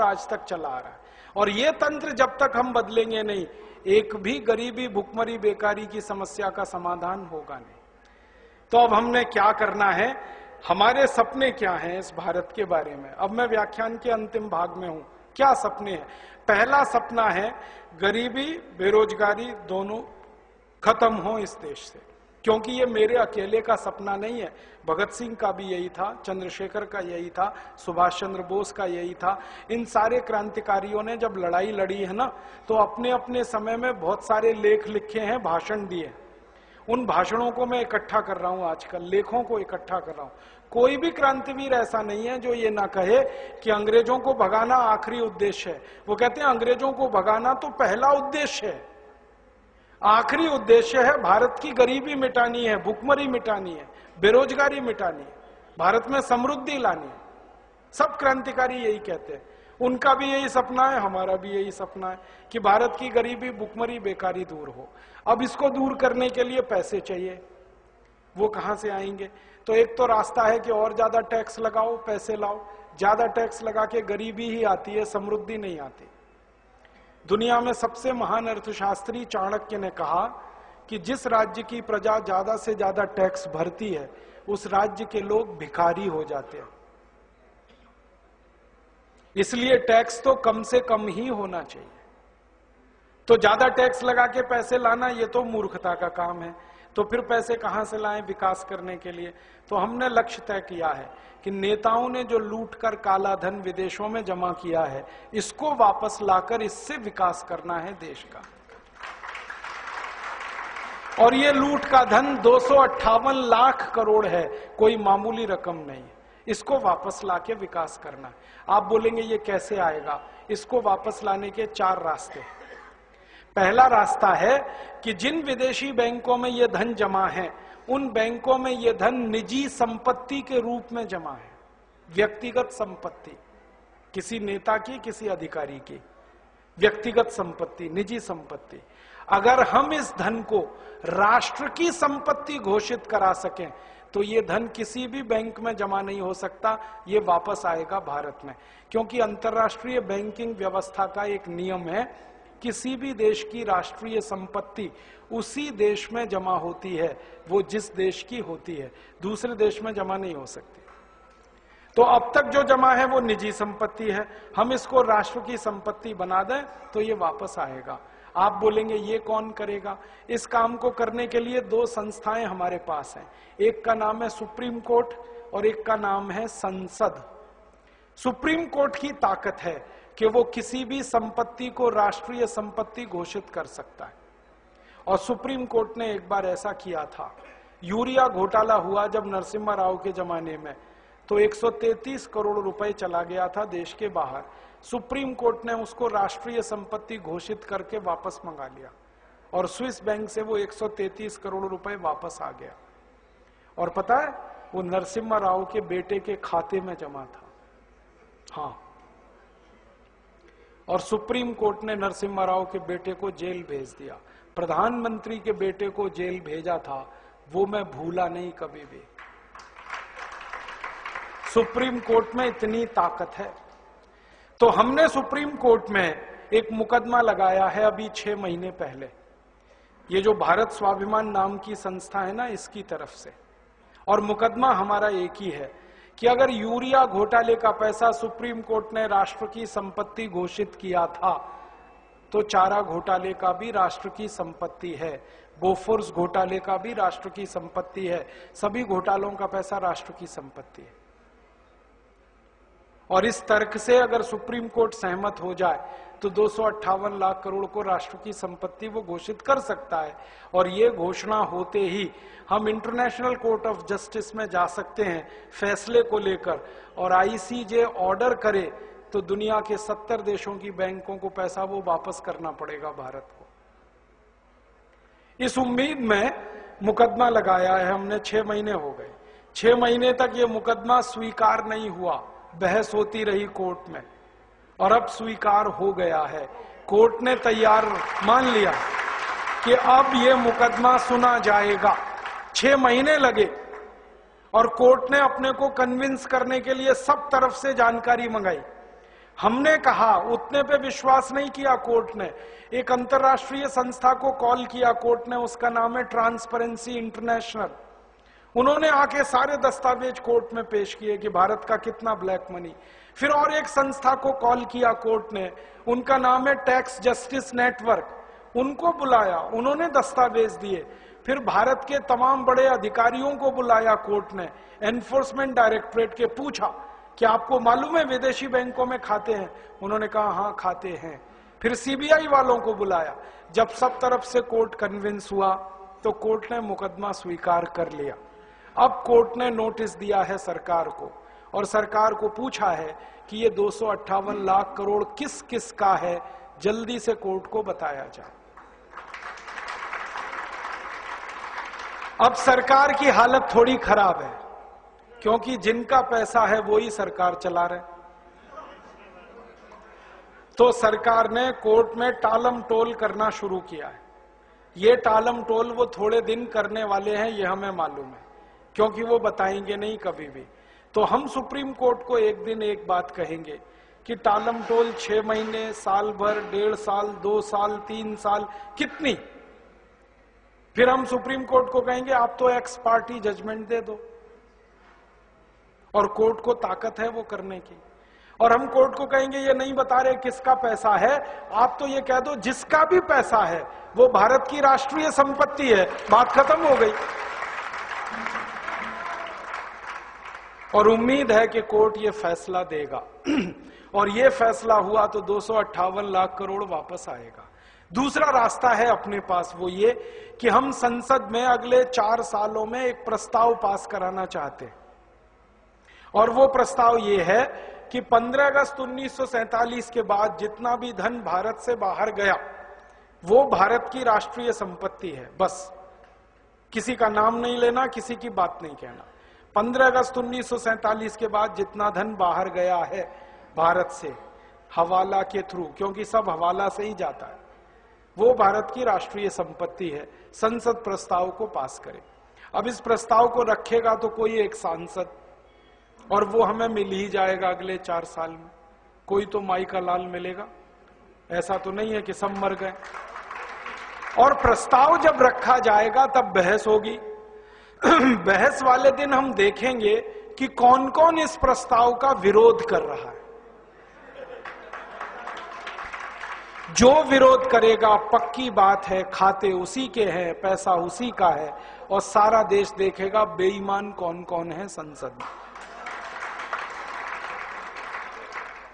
आज तक चला आ रहा है। और ये तंत्र जब तक हम बदलेंगे नहीं, एक भी गरीबी, भुखमरी, बेकारी की समस्या का समाधान होगा नहीं। तो अब हमने क्या करना है, हमारे सपने क्या हैं इस भारत के बारे में। अब मैं व्याख्यान के अंतिम भाग में हूं। क्या सपने हैं? पहला सपना है गरीबी, बेरोजगारी दोनों खत्म हो इस देश से, क्योंकि ये मेरे अकेले का सपना नहीं है। भगत सिंह का भी यही था, चंद्रशेखर का यही था, सुभाष चंद्र बोस का यही था। इन सारे क्रांतिकारियों ने जब लड़ाई लड़ी है ना, तो अपने अपने समय में बहुत सारे लेख लिखे हैं, भाषण दिए। उन भाषणों को मैं इकट्ठा कर रहा हूं आजकल, लेखों को इकट्ठा कर रहा हूं। कोई भी क्रांतिवीर ऐसा नहीं है जो ये ना कहे कि अंग्रेजों को भगाना आखिरी उद्देश्य है। वो कहते हैं अंग्रेजों को भगाना तो पहला उद्देश्य है, आखिरी उद्देश्य है भारत की गरीबी मिटानी है, भुखमरी मिटानी है, बेरोजगारी मिटानी है, भारत में समृद्धि लानी है। सब क्रांतिकारी यही कहते हैं। उनका भी यही सपना है, हमारा भी यही सपना है कि भारत की गरीबी, भुखमरी, बेकारी दूर हो। अब इसको दूर करने के लिए पैसे चाहिए। वो कहां से आएंगे? तो एक तो रास्ता है कि और ज्यादा टैक्स लगाओ, पैसे लाओ। ज्यादा टैक्स लगा के गरीबी ही आती है, समृद्धि नहीं आती। दुनिया में सबसे महान अर्थशास्त्री चाणक्य ने कहा कि जिस राज्य की प्रजा ज्यादा से ज्यादा टैक्स भरती है, उस राज्य के लोग भिखारी हो जाते हैं। इसलिए टैक्स तो कम से कम ही होना चाहिए। तो ज्यादा टैक्स लगा के पैसे लाना, ये तो मूर्खता का काम है। तो फिर पैसे कहां से लाएं विकास करने के लिए? तो हमने लक्ष्य तय किया है कि नेताओं ने जो लूट कर काला धन विदेशों में जमा किया है, इसको वापस लाकर इससे विकास करना है देश का। और ये लूट का धन 258 लाख करोड़ है, कोई मामूली रकम नहीं है। इसको वापस लाके विकास करना है। आप बोलेंगे ये कैसे आएगा? इसको वापस लाने के 4 रास्ते हैं। पहला रास्ता है कि जिन विदेशी बैंकों में यह धन जमा है, उन बैंकों में यह धन निजी संपत्ति के रूप में जमा है। व्यक्तिगत संपत्ति, किसी नेता की, किसी अधिकारी की व्यक्तिगत संपत्ति, निजी संपत्ति। अगर हम इस धन को राष्ट्र की संपत्ति घोषित करा सकें, तो ये धन किसी भी बैंक में जमा नहीं हो सकता, ये वापस आएगा भारत में। क्योंकि अंतर्राष्ट्रीय बैंकिंग व्यवस्था का एक नियम है, किसी भी देश की राष्ट्रीय संपत्ति उसी देश में जमा होती है, वो जिस देश की होती है, दूसरे देश में जमा नहीं हो सकती। तो अब तक जो जमा है वो निजी संपत्ति है, हम इसको राष्ट्र की संपत्ति बना दें तो ये वापस आएगा। आप बोलेंगे ये कौन करेगा? इस काम को करने के लिए 2 संस्थाएं हमारे पास हैं। एक का नाम है सुप्रीम कोर्ट और एक का नाम है संसद। सुप्रीम कोर्ट की ताकत है कि वो किसी भी संपत्ति को राष्ट्रीय संपत्ति घोषित कर सकता है। और सुप्रीम कोर्ट ने एक बार ऐसा किया था। यूरिया घोटाला हुआ जब नरसिम्हा राव के जमाने में, तो 133 करोड़ रुपए चला गया था देश के बाहर। सुप्रीम कोर्ट ने उसको राष्ट्रीय संपत्ति घोषित करके वापस मंगा लिया और स्विस बैंक से वो 133 करोड़ रुपए वापस आ गया। और पता है, वो नरसिम्हा राव के बेटे के खाते में जमा था। हाँ, और सुप्रीम कोर्ट ने नरसिम्हा राव के बेटे को जेल भेज दिया। प्रधानमंत्री के बेटे को जेल भेजा था, वो मैं भूला नहीं कभी भी। सुप्रीम कोर्ट में इतनी ताकत है। तो हमने सुप्रीम कोर्ट में एक मुकदमा लगाया है अभी 6 महीने पहले, ये जो भारत स्वाभिमान नाम की संस्था है ना, इसकी तरफ से। और मुकदमा हमारा एक ही है कि अगर यूरिया घोटाले का पैसा सुप्रीम कोर्ट ने राष्ट्र की संपत्ति घोषित किया था, तो चारा घोटाले का भी राष्ट्र की संपत्ति है, बोफोर्स घोटाले का भी राष्ट्र की संपत्ति है, सभी घोटालों का पैसा राष्ट्र की संपत्ति है। और इस तर्क से अगर सुप्रीम कोर्ट सहमत हो जाए तो 258 लाख करोड़ को राष्ट्र की संपत्ति वो घोषित कर सकता है। और ये घोषणा होते ही हम इंटरनेशनल कोर्ट ऑफ जस्टिस में जा सकते हैं फैसले को लेकर, और आईसीजे ऑर्डर करे तो दुनिया के 70 देशों की बैंकों को पैसा वो वापस करना पड़ेगा भारत को। इस उम्मीद में मुकदमा लगाया है हमने। 6 महीने हो गए। 6 महीने तक ये मुकदमा स्वीकार नहीं हुआ, बहस होती रही कोर्ट में, और अब स्वीकार हो गया है। कोर्ट ने तैयार मान लिया कि अब ये मुकदमा सुना जाएगा। 6 महीने लगे और कोर्ट ने अपने को कन्विंस करने के लिए सब तरफ से जानकारी मंगाई। हमने कहा, उतने पे विश्वास नहीं किया कोर्ट ने। एक अंतर्राष्ट्रीय संस्था को कॉल किया कोर्ट ने, उसका नाम है ट्रांसपेरेंसी इंटरनेशनल। उन्होंने आके सारे दस्तावेज कोर्ट में पेश किए कि भारत का कितना ब्लैक मनी। फिर और एक संस्था को कॉल किया कोर्ट ने, उनका नाम है टैक्स जस्टिस नेटवर्क। उनको बुलाया, उन्होंने दस्तावेज दिए। फिर भारत के तमाम बड़े अधिकारियों को बुलाया कोर्ट ने, एनफोर्समेंट डायरेक्टरेट के, पूछा कि आपको मालूम है विदेशी बैंकों में खाते हैं? उन्होंने कहा हाँ खाते हैं। फिर सीबीआई वालों को बुलाया। जब सब तरफ से कोर्ट कन्विंस हुआ तो कोर्ट ने मुकदमा स्वीकार कर लिया। अब कोर्ट ने नोटिस दिया है सरकार को और सरकार को पूछा है कि ये 258 लाख करोड़ किस किस का है, जल्दी से कोर्ट को बताया जाए। अब सरकार की हालत थोड़ी खराब है, क्योंकि जिनका पैसा है वो ही सरकार चला रहे। तो सरकार ने कोर्ट में टालम टोल करना शुरू किया है। ये टालम टोल वो थोड़े दिन करने वाले हैं, ये हमें मालूम है, क्योंकि वो बताएंगे नहीं कभी भी। तो हम सुप्रीम कोर्ट को एक दिन एक बात कहेंगे कि टालम टोल 6 महीने, साल भर, 1.5 साल, 2 साल, 3 साल, कितनी? फिर हम सुप्रीम कोर्ट को कहेंगे आप तो एक्स पार्टी जजमेंट दे दो, और कोर्ट को ताकत है वो करने की। और हम कोर्ट को कहेंगे ये नहीं बता रहे किसका पैसा है, आप तो ये कह दो जिसका भी पैसा है वो भारत की राष्ट्रीय संपत्ति है, बात खत्म हो गई। और उम्मीद है कि कोर्ट ये फैसला देगा और ये फैसला हुआ तो 258 लाख करोड़ वापस आएगा। दूसरा रास्ता है अपने पास, वो ये कि हम संसद में अगले 4 सालों में एक प्रस्ताव पास कराना चाहते हैं। और वो प्रस्ताव ये है कि 15 अगस्त 1947 के बाद जितना भी धन भारत से बाहर गया वो भारत की राष्ट्रीय संपत्ति है। बस किसी का नाम नहीं लेना, किसी की बात नहीं कहना। 15 अगस्त 1947 के बाद जितना धन बाहर गया है भारत से हवाला के थ्रू, क्योंकि सब हवाला से ही जाता है, वो भारत की राष्ट्रीय संपत्ति है। संसद प्रस्ताव को पास करे। अब इस प्रस्ताव को रखेगा तो कोई एक सांसद, और वो हमें मिल ही जाएगा अगले 4 साल में। कोई तो माई का लाल मिलेगा, ऐसा तो नहीं है कि सब मर गए। और प्रस्ताव जब रखा जाएगा तब बहस होगी। बहस वाले दिन हम देखेंगे कि कौन कौन इस प्रस्ताव का विरोध कर रहा है। जो विरोध करेगा पक्की बात है खाते उसी के हैं, पैसा उसी का है, और सारा देश देखेगा बेईमान कौन कौन है संसद में।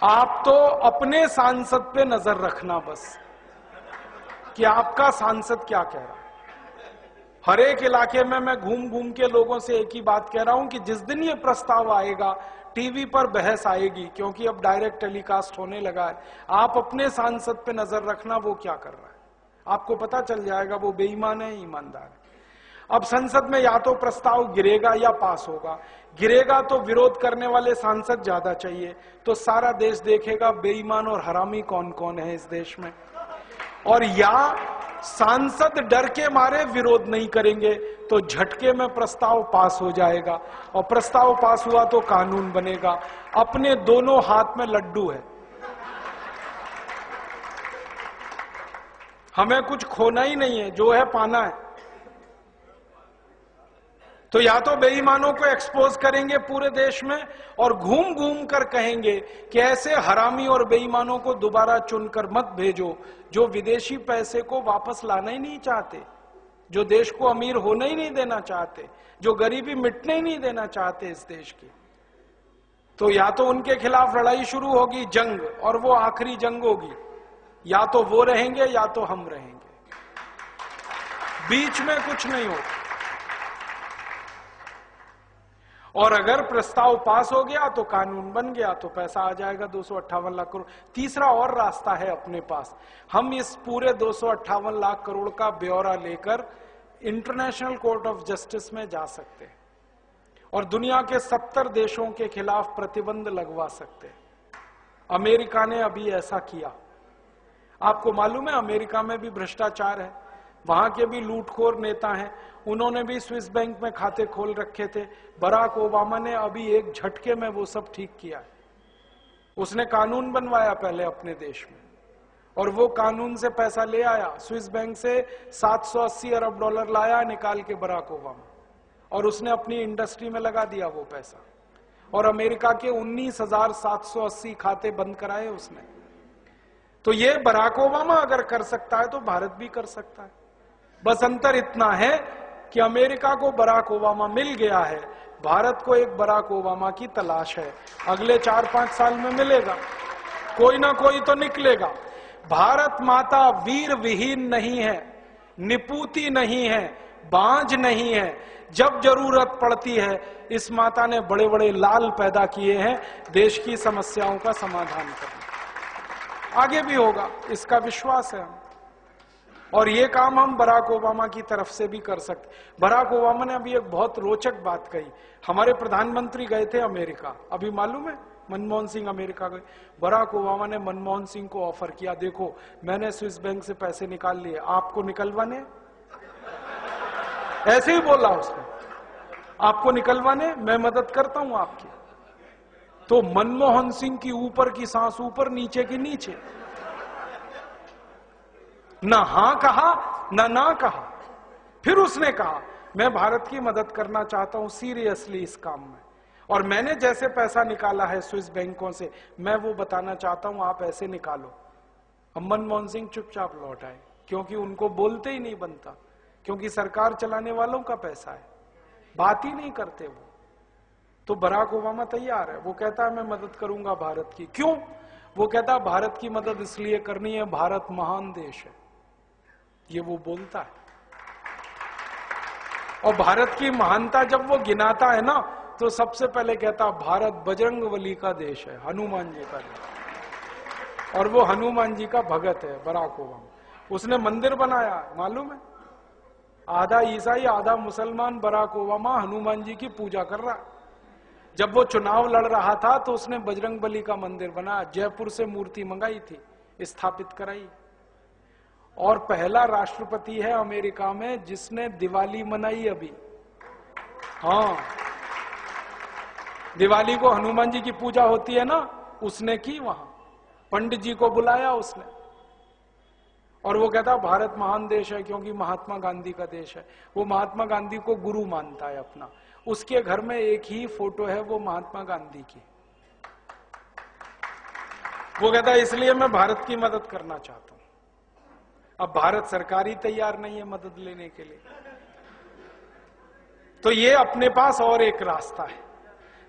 आप तो अपने सांसद पे नजर रखना बस कि आपका सांसद क्या कह रहा है। हर एक इलाके में मैं घूम घूम के लोगों से एक ही बात कह रहा हूं कि जिस दिन ये प्रस्ताव आएगा टीवी पर बहस आएगी, क्योंकि अब डायरेक्ट टेलीकास्ट होने लगा है। आप अपने सांसद पे नजर रखना वो क्या कर रहा है, आपको पता चल जाएगा वो बेईमान है ईमानदार है। अब संसद में या तो प्रस्ताव गिरेगा या पास होगा। गिरेगा तो विरोध करने वाले सांसद ज्यादा चाहिए, तो सारा देश देखेगा बेईमान और हरामी कौन कौन है इस देश में। और या सांसद डर के मारे विरोध नहीं करेंगे तो झटके में प्रस्ताव पास हो जाएगा, और प्रस्ताव पास हुआ तो कानून बनेगा। अपने दोनों हाथ में लड्डू है, हमें कुछ खोना ही नहीं है, जो है पाना है। तो या तो बेईमानों को एक्सपोज करेंगे पूरे देश में और घूम घूम कर कहेंगे कि ऐसे हरामी और बेईमानों को दोबारा चुनकर मत भेजो जो विदेशी पैसे को वापस लाना ही नहीं चाहते, जो देश को अमीर होने ही नहीं देना चाहते, जो गरीबी मिटने ही नहीं देना चाहते इस देश की। तो या तो उनके खिलाफ लड़ाई शुरू होगी, जंग, और वो आखिरी जंग होगी। या तो वो रहेंगे या तो हम रहेंगे, बीच में कुछ नहीं होगा। और अगर प्रस्ताव पास हो गया तो कानून बन गया, तो पैसा आ जाएगा 258 लाख करोड़। तीसरा और रास्ता है अपने पास, हम इस पूरे 258 लाख करोड़ का ब्यौरा लेकर इंटरनेशनल कोर्ट ऑफ जस्टिस में जा सकते हैं और दुनिया के 70 देशों के खिलाफ प्रतिबंध लगवा सकते हैं। अमेरिका ने अभी ऐसा किया। आपको मालूम है अमेरिका में भी भ्रष्टाचार है, वहां के भी लूटखोर नेता हैं, उन्होंने भी स्विस बैंक में खाते खोल रखे थे। बराक ओबामा ने अभी एक झटके में वो सब ठीक किया है। उसने कानून बनवाया पहले अपने देश में, और वो कानून से पैसा ले आया, स्विस बैंक से 780 अरब डॉलर लाया निकाल के बराक ओबामा, और उसने अपनी इंडस्ट्री में लगा दिया वो पैसा, और अमेरिका के 19,780 खाते बंद कराए उसने। तो ये बराक ओबामा अगर कर सकता है तो भारत भी कर सकता है। बस अंतर इतना है कि अमेरिका को बराक ओबामा मिल गया है, भारत को एक बराक ओबामा की तलाश है। अगले 4-5 साल में मिलेगा, कोई ना कोई तो निकलेगा। भारत माता वीर विहीन नहीं है, निपूती नहीं है, बांझ नहीं है। जब जरूरत पड़ती है इस माता ने बड़े बड़े लाल पैदा किए हैं देश की समस्याओं का समाधान करने। आगे भी होगा, इसका विश्वास है हम, और ये काम हम बराक ओबामा की तरफ से भी कर सकते। बराक ओबामा ने अभी एक बहुत रोचक बात कही। हमारे प्रधानमंत्री गए थे अमेरिका, अभी मालूम है मनमोहन सिंह अमेरिका गए। बराक ओबामा ने मनमोहन सिंह को ऑफर किया, देखो मैंने स्विस बैंक से पैसे निकाल लिए, आपको निकलवाने? ऐसे ही बोला उसने, आपको निकलवाने, मैं मदद करता हूं आपकी। तो मनमोहन सिंह की ऊपर की सांस ऊपर, नीचे की नीचे, ना हां कहा ना कहा। फिर उसने कहा मैं भारत की मदद करना चाहता हूं सीरियसली इस काम में, और मैंने जैसे पैसा निकाला है स्विस बैंकों से मैं वो बताना चाहता हूं, आप ऐसे निकालो। अब मनमोहन सिंह चुपचाप लौट आए, क्योंकि उनको बोलते ही नहीं बनता, क्योंकि सरकार चलाने वालों का पैसा है, बात ही नहीं करते वो। तो बराक ओबामा तैयार है, वो कहता है मैं मदद करूंगा भारत की। क्यों? वो कहता है भारत की मदद इसलिए करनी है, भारत महान देश है, ये वो बोलता है। और भारत की महानता जब वो गिनाता है ना, तो सबसे पहले कहता भारत बजरंगबली का देश है, हनुमान जी का देश, और वो हनुमान जी का भगत है बराक ओबामा। उसने मंदिर बनाया, मालूम है, आधा ईसाई आधा मुसलमान बराक ओबामा हनुमान जी की पूजा कर रहा है। जब वो चुनाव लड़ रहा था तो उसने बजरंगबली का मंदिर बनाया, जयपुर से मूर्ति मंगाई थी, स्थापित कराई, और पहला राष्ट्रपति है अमेरिका में जिसने दिवाली मनाई अभी। हाँ, दिवाली को हनुमान जी की पूजा होती है ना, उसने की वहां, पंडित जी को बुलाया उसने, और वो कहता भारत महान देश है क्योंकि महात्मा गांधी का देश है। वो महात्मा गांधी को गुरु मानता है अपना, उसके घर में एक ही फोटो है वो महात्मा गांधी की। वो कहता है इसलिए मैं भारत की मदद करना चाहता हूं। अब भारत सरकार ही तैयार नहीं है मदद लेने के लिए, तो ये अपने पास और एक रास्ता है।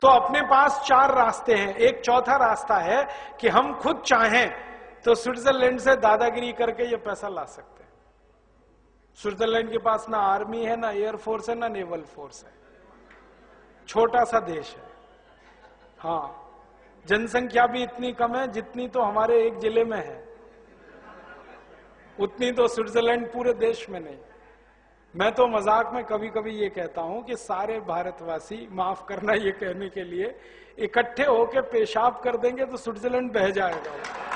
तो अपने पास 4 रास्ते हैं। एक चौथा रास्ता है कि हम खुद चाहें तो स्विट्जरलैंड से दादागिरी करके ये पैसा ला सकते हैं। स्विट्जरलैंड के पास ना आर्मी है, ना एयरफोर्स है, ना नेवल फोर्स है, छोटा सा देश है। हाँ, जनसंख्या भी इतनी कम है जितनी तो हमारे एक जिले में है, उतनी तो स्विट्जरलैंड पूरे देश में नहीं। मैं तो मजाक में कभी कभी ये कहता हूं कि सारे भारतवासी, माफ करना ये कहने के लिए, इकट्ठे होकर पेशाब कर देंगे तो स्विट्जरलैंड बह जाएगा।